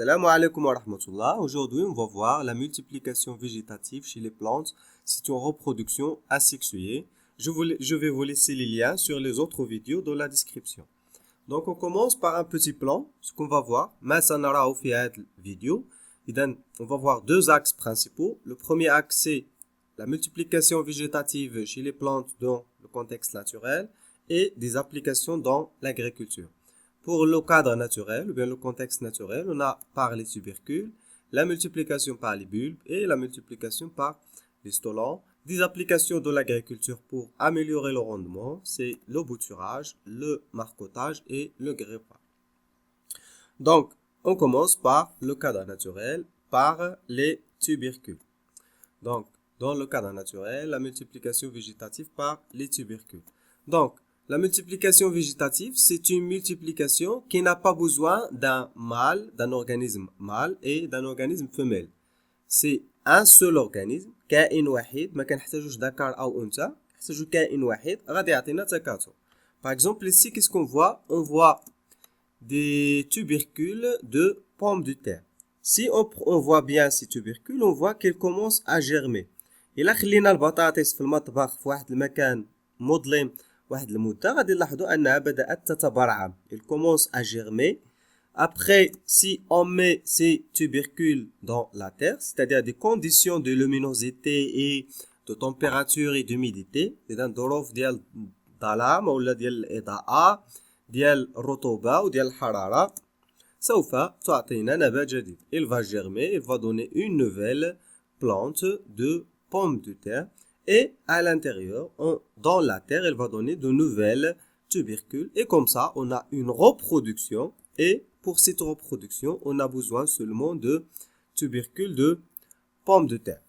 Salam alaikum wa rahmatullah. Aujourd'hui, on va voir la multiplication végétative chez les plantes. C'est une reproduction asexuée. Je vais vous laisser les liens sur les autres vidéos dans la description. Donc, on commence par un petit plan. Ce qu'on va voir, vidéo. On va voir deux axes principaux. Le premier axe, c'est la multiplication végétative chez les plantes dans le contexte naturel et des applications dans l'agriculture. Pour le cadre naturel, ou bien le contexte naturel, on a par les tubercules, la multiplication par les bulbes et la multiplication par les stolons. Des applications de l'agriculture pour améliorer le rendement, c'est le bouturage, le marcottage et le greffage. Donc, on commence par le cadre naturel, par les tubercules. Donc, dans le cadre naturel, la multiplication végétative par les tubercules. Donc, la multiplication végétative, c'est une multiplication qui n'a pas besoin d'un mâle, d'un organisme mâle et d'un organisme femelle. C'est un seul organisme, كائن واحد, ما كنحتاجوش ذكر أو أنثى, نحتاجو كائن واحد غادي يعطينا تكاثر. Par exemple, ici, qu'est-ce qu'on voit? On voit des tubercules de pommes de terre. Si on voit bien ces tubercules, on voit qu'ils commencent à germer. إلا خلينا البطاطس في المطبخ في واحد المكان مظلم واحد المدة غادي نلاحظوا أنها بدأت تتبرعم. Elle commence à germer. Après, si on met ces tubercules dans la terre, c'est-à-dire des conditions de luminosité et de température et d'humidité, إذا ظروف ديال الظلام ولا ديال الإضاءة ديال الرطوبة وديال الحرارة سوف تعطينا نبات جديد. Il va germer, il va donner une nouvelle plante de pommes de terre. Et à l'intérieur, dans la terre, elle va donner de nouvelles tubercules. Et comme ça, on a une reproduction. Et pour cette reproduction, on a besoin seulement de tubercules de pommes de terre.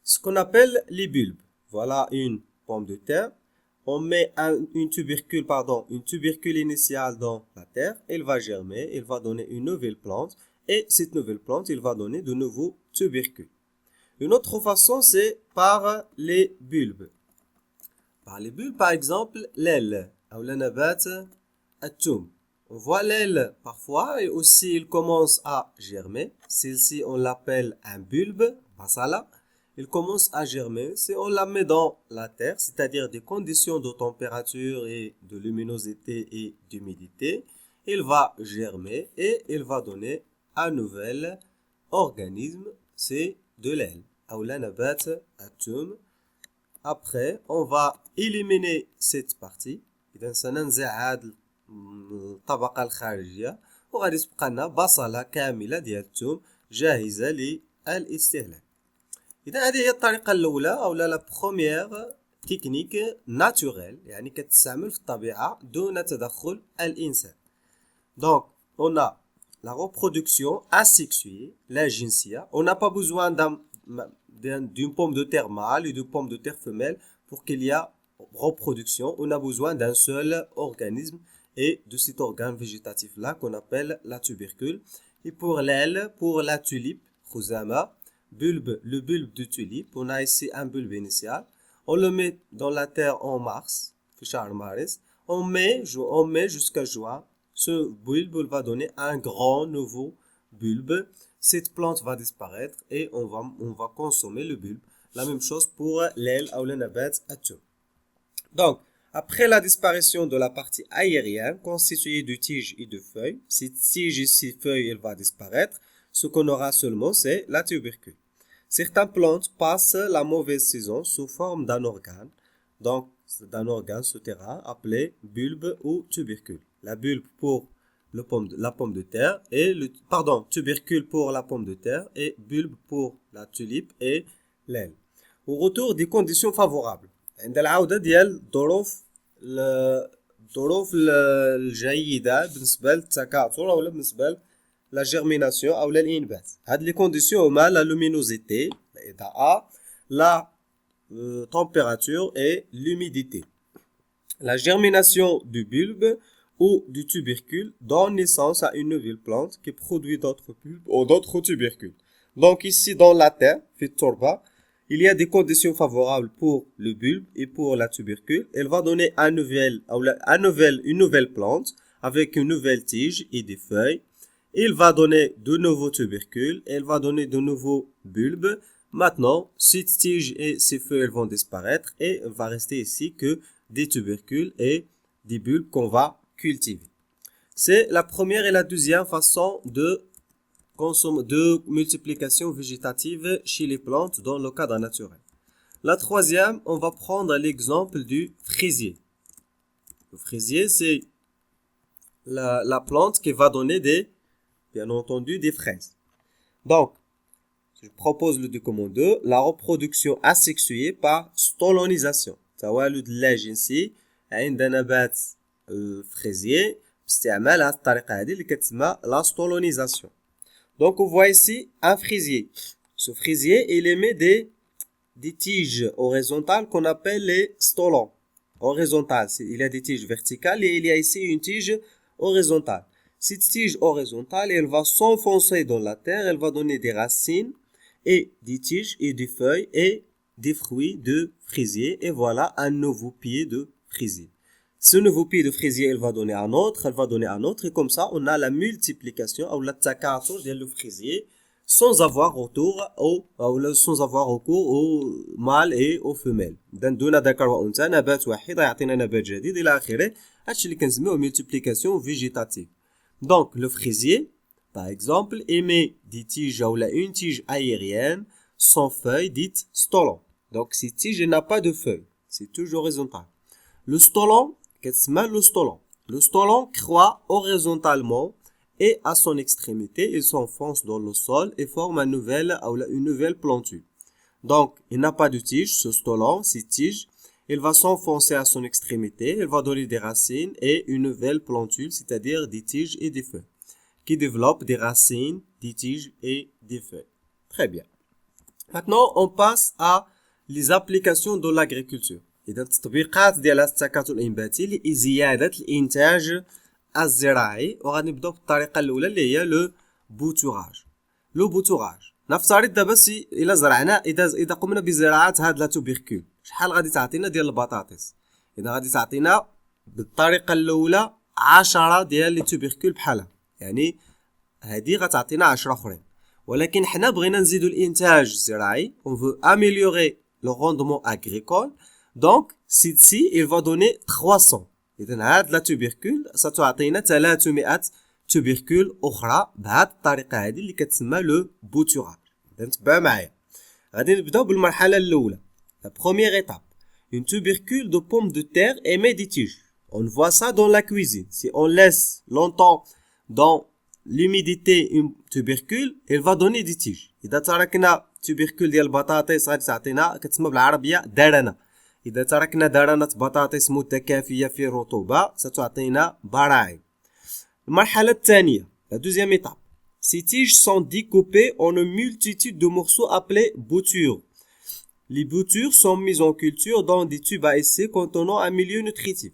Ce qu'on appelle les bulbes. Voilà une pomme de terre. On met une tubercule initiale dans la terre. Elle va germer, elle va donner une nouvelle plante. Et cette nouvelle plante, elle va donner de nouveaux tubercules. Une autre façon, c'est par les bulbes. Par les bulbes, par exemple, l'aile, ou la nabat attoum. On voit l'aile parfois et aussi il commence à germer. Celle-ci, on l'appelle un bulbe, basala. Il commence à germer. Si on la met dans la terre, c'est-à-dire des conditions de température et de luminosité et d'humidité, il va germer et il va donner un nouvel organisme, c'est de l'aile. Après, on va éliminer cette partie. إذا سننزع هذه الطبقة الخارجية وغادي تبقى لنا بصلة كاملة ديال الثوم جاهزة للاستهلاك. إذا هذه هي الطريقة الأولى أو لا بروميير تكنيك ناتوريل, يعني كتستعمل في الطبيعة دون تدخل الإنسان. Donc, on a la reproduction asexuée, la jinsia. On n'a pas besoin d'une pomme de terre mâle et d'une pomme de terre femelle pour qu'il y ait reproduction. On a besoin d'un seul organisme et de cet organe végétatif là qu'on appelle la tubercule. Et pour l'aile, pour la tulipe, khuzama, le bulbe de tulipe, on a ici un bulbe initial. On le met dans la terre en mars, on met jusqu'à juin. Ce bulbe va donner un grand nouveau bulbe. Cette plante va disparaître et on va consommer le bulbe. La même chose pour l'aile ou le nabat attoum. Donc, après la disparition de la partie aérienne constituée de tiges et de feuilles, cette tige et ces feuilles, elle va disparaître. Ce qu'on aura seulement, c'est la tubercule. Certaines plantes passent la mauvaise saison sous forme d'un organe. Donc, d'un organe souterrain appelé bulbe ou tubercule. La bulbe pour la pomme de terre et tubercule pour la pomme de terre et bulbe pour la tulipe et l'aile. Au retour des conditions favorables. عند العودة ديال الظروف الجيدة بالنسبة للتكاثر أو بالنسبة la germination أو الإنبات. هاد les conditions هما la luminosité, الإضاءة, la température et l'humidité. La germination du bulbe ou du tubercule donne naissance à une nouvelle plante qui produit d'autres bulbes ou d'autres tubercules. Donc ici dans la terre, il y a des conditions favorables pour le bulbe et pour la tubercule. Elle va donner une nouvelle plante avec une nouvelle tige et des feuilles. il va donner de nouveaux tubercules, il va donner de nouveaux bulbes. Maintenant, ces tiges et ces feuilles vont disparaître et il va rester ici que des tubercules et des bulbes qu'on va cultiver. C'est la première et la deuxième façon de multiplication végétative chez les plantes dans le cadre naturel. La troisième, on va prendre l'exemple du fraisier. Le fraisier, c'est la plante qui va donner bien entendu, des fraises. Donc, je propose le document 2, la reproduction asexuée par stolonisation. توالد لا جنسي عند نبات الفريزيer باستعمال هذه الطريقة هذه اللي كتسمى la stolonisation. Donc, on voit ici un fraisier. Ce fraisier, il émet des tiges horizontales qu'on appelle les stolons. Horizontales, il y a des tiges verticales et il y a ici une tige horizontale. Cette tige horizontale, elle va s'enfoncer dans la terre, elle va donner des racines et des tiges et des feuilles et des fruits de fraisier. Et voilà un nouveau pied de fraisier. Ce nouveau pied de fraisier, elle va donner un autre, elle va donner un autre. Et comme ça, on a la multiplication ou la takatur de fraisier sans avoir recours aux mâles et aux femelles. Donc, دون ذكر وأنثى نبات واحد يعطينا نبات جديد إلى آخره. هادشي اللي كنسميوه multiplication végétative. Donc, le fraisier, par exemple, émet des tiges ou une tige aérienne sans feuilles dites stolon. Donc, cette tige n'a pas de feuilles. C'est toujours horizontal. Le stolon, qu'est-ce que c'est le stolon? Le stolon croît horizontalement et à son extrémité, il s'enfonce dans le sol et forme une nouvelle plantule. Donc, il n'a pas de tige, ce stolon, cette tige. Il va s'enfoncer à son extrémité, il va donner des racines et une nouvelle plantule, c'est-à-dire des tiges et des feuilles, qui développent des racines, des tiges et des feuilles. Très bien. Maintenant, on passe à les applications de l'agriculture. إذا التطبيقات ديال التكاثر الإنباتي لزيادة الإنتاج الزراعي وغادي نبداو بالطريقة الأولى اللي هي لو بوتوراج. لو بوتوراج نفترض دابا إلا زرعنا إذا قمنا بزراعة هاد لا توبيركول شحال غادي تعطينا ديال البطاطس؟ إذا غادي تعطينا بالطريقة الأولى 10 ديال لي توبيركول بحالها، يعني هادي غتعطينا 10 أخرين. ولكن حنا بغينا نزيدو الإنتاج الزراعي، on veut améliorer le rendement agricole. Donc, celle-ci, il va donner 300. إذن هاد لا توبيركول ستعطينا 300 توبيركول أخرى بهاد الطريقة هادي اللي كتسمى لو بوتوراج. إذا تبعوا معايا. غادي نبداو بالمرحلة الأولى. La première étape. Une tubercule de pomme de terre émet des tiges. On voit ça dans la cuisine. Si on laisse longtemps dans l'humidité une tubercule, elle va donner des tiges. إذا تركنا tubercule ديال البطاطس غادي تعطينا كتسمى بالعربية درنة. إذا تركنا درنة بطاطس متكافية في الرطوبة ستعطينا براعم. المرحلة الثانية. La deuxième étape. Ces tiges sont découpées en une multitude de morceaux appelés boutures. Les boutures sont mises en culture dans des tubes à essai contenant un milieu nutritif.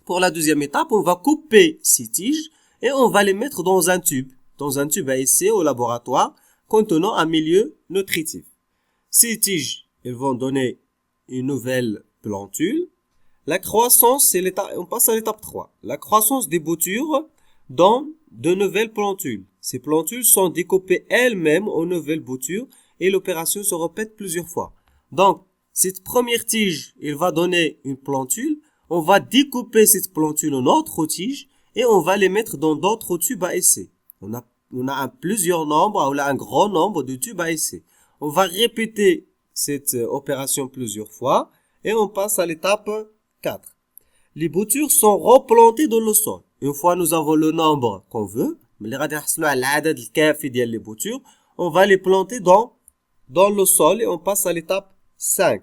Pour la deuxième étape, on va couper ces tiges et on va les mettre dans un tube à essai au laboratoire contenant un milieu nutritif. Ces tiges, elles vont donner une nouvelle plantule. La croissance, on passe à l'étape 3. La croissance des boutures donne de nouvelles plantules. Ces plantules sont découpées elles-mêmes en nouvelles boutures et l'opération se répète plusieurs fois. Donc, cette première tige, elle va donner une plantule. On va découper cette plantule en autres tiges et on va les mettre dans d'autres tubes à essai. On a plusieurs nombres, ou un grand nombre de tubes à essai. On va répéter cette opération plusieurs fois et on passe à l'étape 4. Les boutures sont replantées dans le sol. Une fois nous avons le nombre qu'on veut, les boutures, on va les planter dans le sol et on passe à l'étape 5.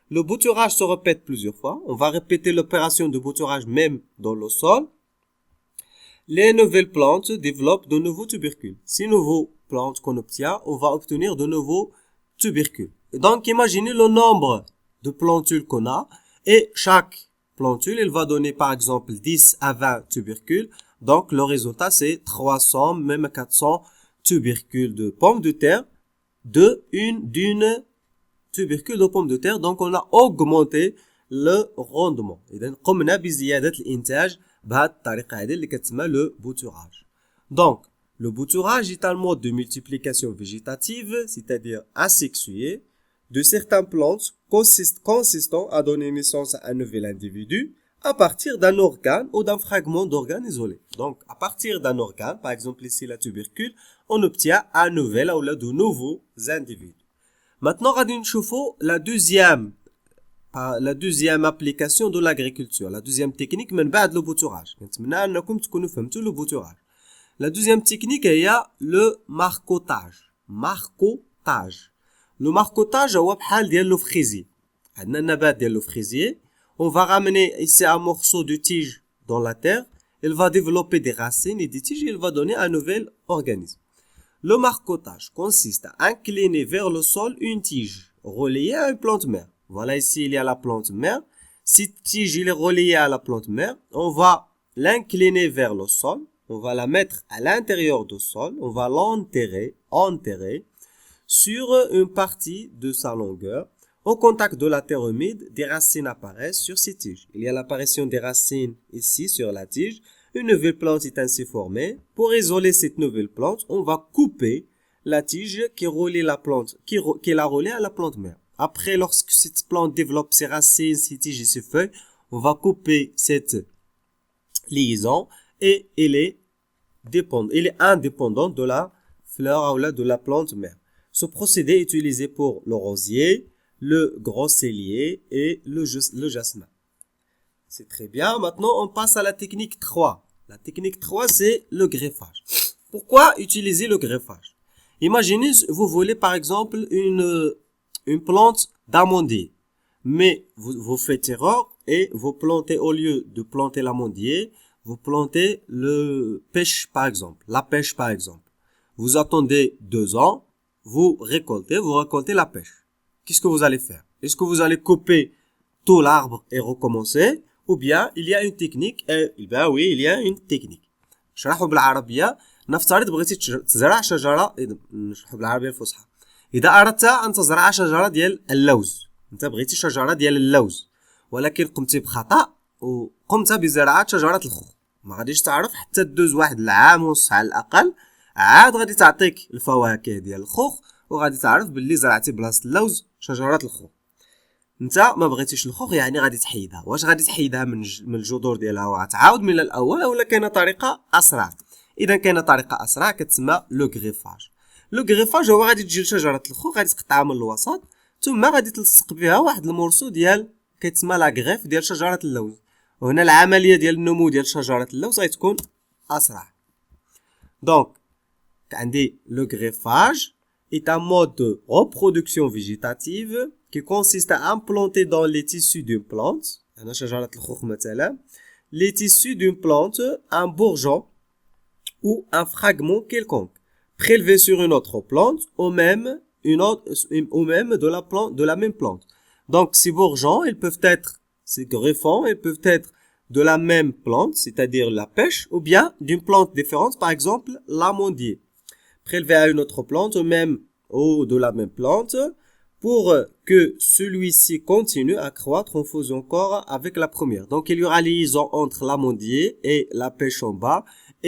Le bouturage se répète plusieurs fois. On va répéter l'opération de bouturage même dans le sol. Les nouvelles plantes développent de nouveaux tubercules. Ces nouveaux plantes qu'on obtient, on va obtenir de nouveaux tubercules. Donc, imaginez le nombre de plantules qu'on a et chaque plantule, elle va donner par exemple 10 à 20 tubercules. Donc, le résultat, c'est 300, même 400 tubercules de pommes de terre d'une tubercule de pommes de terre. Donc, on a augmenté le rendement. إذن قمنا بزيادة الإنتاج بهذه الطريقة هذه اللي كتسمى le bouturage. Donc, Le bouturage est un mode de multiplication végétative, c'est-à-dire asexuée, de certaines plantes consistant à donner naissance à un nouvel individu à partir d'un organe ou d'un fragment d'organe isolé. Donc, à partir d'un organe, par exemple ici la tubercule, on obtient un nouvel ou de nouveaux individus. Maintenant, on va voir la deuxième application de l'agriculture, la deuxième technique, من بعد le bouturage. نتمنى أنكم تكونوا فهمتوا le bouturage. La deuxième technique est le marcottage. Marcottage. Le marcottage هو بحال ديال لو فريزي. عندنا النبات ديال لو فريزي. On va ramener ici un morceau de tige dans la terre. Il va développer des racines et des tiges et il va donner un nouvel organisme. Le marcottage consiste à incliner vers le sol une tige reliée à une plante mère. Voilà, ici il y a la plante mère. Cette tige il est reliée à la plante mère. On va l'incliner vers le sol. On va la mettre à l'intérieur du sol. On va enterrer sur une partie de sa longueur. Au contact de la terre humide, des racines apparaissent sur ces tiges. Il y a l'apparition des racines ici sur la tige. Une nouvelle plante est ainsi formée. Pour isoler cette nouvelle plante, on va couper la tige qui la relie à la plante mère. Après, lorsque cette plante développe ses racines, ses tiges et ses feuilles, on va couper cette liaison et il est indépendant de la fleur ou de la plante mère. Ce procédé est utilisé pour le rosier, le groseillier et le jasmin. C'est très bien. Maintenant, on passe à la technique 3. La technique 3, c'est le greffage. Pourquoi utiliser le greffage? Imaginez, vous voulez par exemple une plante d'amandier. Mais vous faites erreur et vous plantez, au lieu de planter l'amandier, vous plantez la pêche par exemple. Vous attendez 2 ans, vous récoltez la pêche. Qu'est-ce que vous allez faire? Est-ce que vous allez couper tout l'arbre et recommencer? Ou bien il y a une technique? Ben oui, il y a une technique. نشرحه بالعربية. نفترض بغيتي تزرع شجرة، نشرحه بالعربية الفصحى. إذا أردت أن تزرع شجرة ديال اللوز، أنت بغيتي شجرة ديال اللوز، ولكن قمتي بخطأ وقمت بزراعة شجرة الخوخ. ما غاديش تعرف حتى تدوز واحد العام ونص على الأقل، عاد غادي تعطيك الفواكه ديال الخوخ وغادي تعرف باللي زرعتي بلاصة اللوز شجرة الخوخ. انت ما بغيتيش الخوخ، يعني غادي تحيدها. واش غادي تحيدها من الجذور ديالها وغتعاود من الاول، ولا كاينه طريقه اسرع؟ اذا كاينه طريقه اسرع كتسمى لو غريفاج. لو غريفاج هو غادي تجي لشجره الخوخ، غادي تقطعها من الوسط، ثم غادي تلصق بها واحد المورسو ديال كيتسمى لا غريف ديال شجره اللوز. وهنا العمليه ديال النمو ديال شجره اللوز غتكون اسرع. دونك عندي لو غريفاج est un mode de reproduction végétative qui consiste à implanter dans les tissus d'une plante, les tissus d'une plante, un bourgeon ou un fragment quelconque, prélevé sur une autre plante ou même de la même plante. Donc ces bourgeons, ces greffons, ils peuvent être de la même plante, c'est-à-dire la pêche, ou bien d'une plante différente, par exemple l'amandier. Prélevé à une autre plante ou de la même plante pour que celui-ci continue à croître en faisant corps avec la première. Donc, il y aura liaison entre l'amandier et la pêche en bas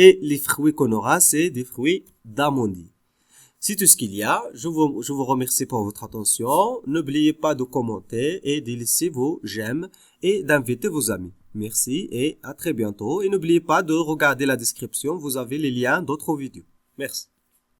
et les fruits qu'on aura, c'est des fruits d'amandier. C'est tout ce qu'il y a. Je vous remercie pour votre attention. N'oubliez pas de commenter et de laisser vos j'aime et d'inviter vos amis. Merci et à très bientôt. Et n'oubliez pas de regarder la description. Vous avez les liens d'autres vidéos. Merci.